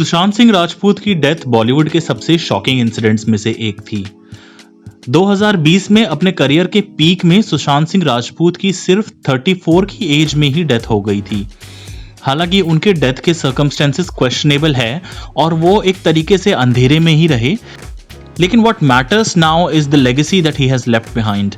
सुशांत सिंह राजपूत की डेथ बॉलीवुड के सबसे शॉकिंग इंसिडेंट्स में से एक थी। 2020 में अपने करियर के पीक में सुशांत सिंह राजपूत की सिर्फ 34 की एज में ही डेथ हो गई थी। हालांकि उनके डेथ के सर्कमस्टेंसेस क्वेश्चनेबल है और वो एक तरीके से अंधेरे में ही रहे, लेकिन what matters now is the legacy that he has left behind.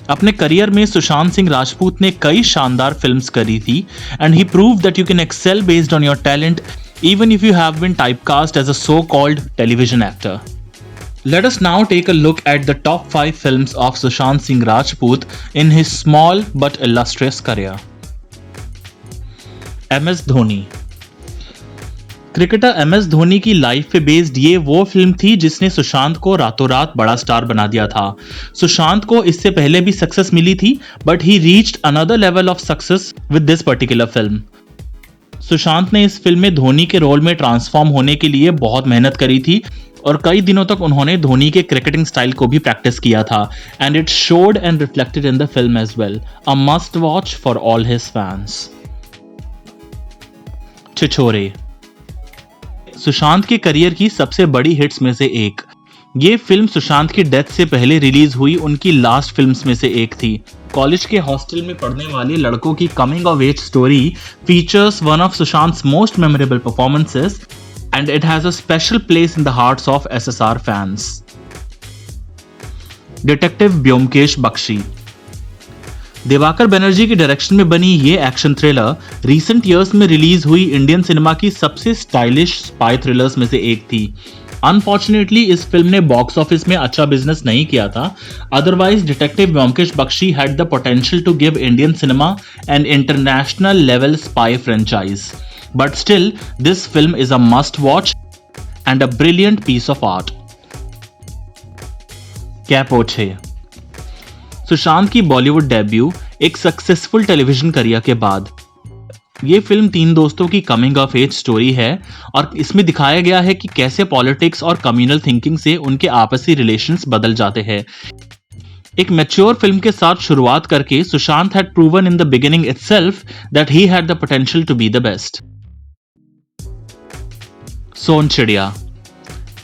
अपने करियर में सुशांत सिंह राजपूत ने कई शानदार फिल्म्स करी थी and he proved that you can excel based on your talent even if you have been typecast as a so-called television actor. Let us now take a look at the top 5 films of Sushant Singh Rajput in his small but illustrious career. MS Dhoni. Cricketer MS Dhoni की life पे based ये वो film थी जिसने सुशांत को रातों रात बड़ा स्टार बना दिया था। सुशांत को इससे पहले भी सक्सेस मिली थी, but he reached another level of success with this particular film. Sushant ने इस फिल्म में धोनी के रोल में ट्रांसफॉर्म होने के लिए बहुत मेहनत करी थी और कई दिनों तक उन्होंने धोनी के क्रिकेटिंग स्टाइल को भी प्रैक्टिस किया था and it showed and reflected in the film as well. A must watch for all his fans. Chhichhore Sushant के करियर की सबसे बड़ी हिट्स में से एक। ये फिल्म सुशांत की डेथ से पहले रिलीज हुई उनकी लास्ट फिल्म्स में से एक थी। कॉलेज के हॉस्टल में पढ़ने वाले लड़कों की coming of age story features one of Sushant's most memorable performances and it has a special place in the hearts of SSR फैंस। डिटेक्टिव ब्योमकेश बख्शी। दिवाकर बनर्जी की डायरेक्शन में बनी ये एक्शन थ्रिलर रीसेंट ईयर्स में रिलीज हुई इंडियन सिनेमा की सबसे स्टाइलिश स्पाई थ्रिलर्स में से एक थी। अनफॉर्चुनेटली इस फिल्म ने बॉक्स ऑफिस में अच्छा बिजनेस नहीं किया था, otherwise detective Byomkesh Bakshi had the potential to give Indian cinema an international level spy franchise, but still this film is a must watch and a brilliant piece of art. क्या पोछे। सुशांत की Bollywood debut एक successful television career के बाद। ये film 3 दोस्तों की coming of age story है और इसमें दिखाया गया है कि कैसे पॉलिटिक्स और कम्युनल थिंकिंग से उनके आपसी रिलेशंस बदल जाते हैं। एक मैच्योर फिल्म के साथ शुरुआत करके Sushant had proven in the beginning itself that he had the potential to be the best. Sonchiriya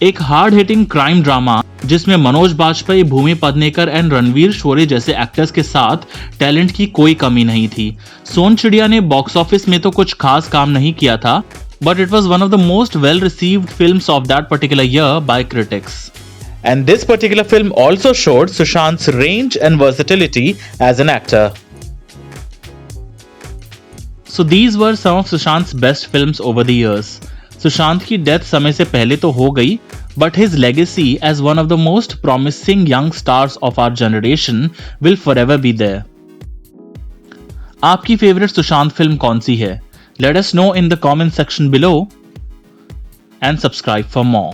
एक हार्ड हिटिंग क्राइम ड्रामा जिसमें मनोज बाजपेयी, भूमि पदनेकर एंड रणवीर शोरे जैसे एक्टर्स के साथ टैलेंट की कोई कमी नहीं थी। सोन चिड़िया ने बॉक्स ऑफिस में तो कुछ खास काम नहीं किया था, but it was one of the most well received films of that particular year by critics. And this particular film also showed Sushant's range and versatility as an actor. So these were some of Sushant's best films over the years. Sushant की death समय से पहले तो हो गई, but his legacy as one of the most promising young stars of our generation will forever be there. आपकी favourite Sushant film कौन सी है? Let us know in the comment section below and subscribe for more.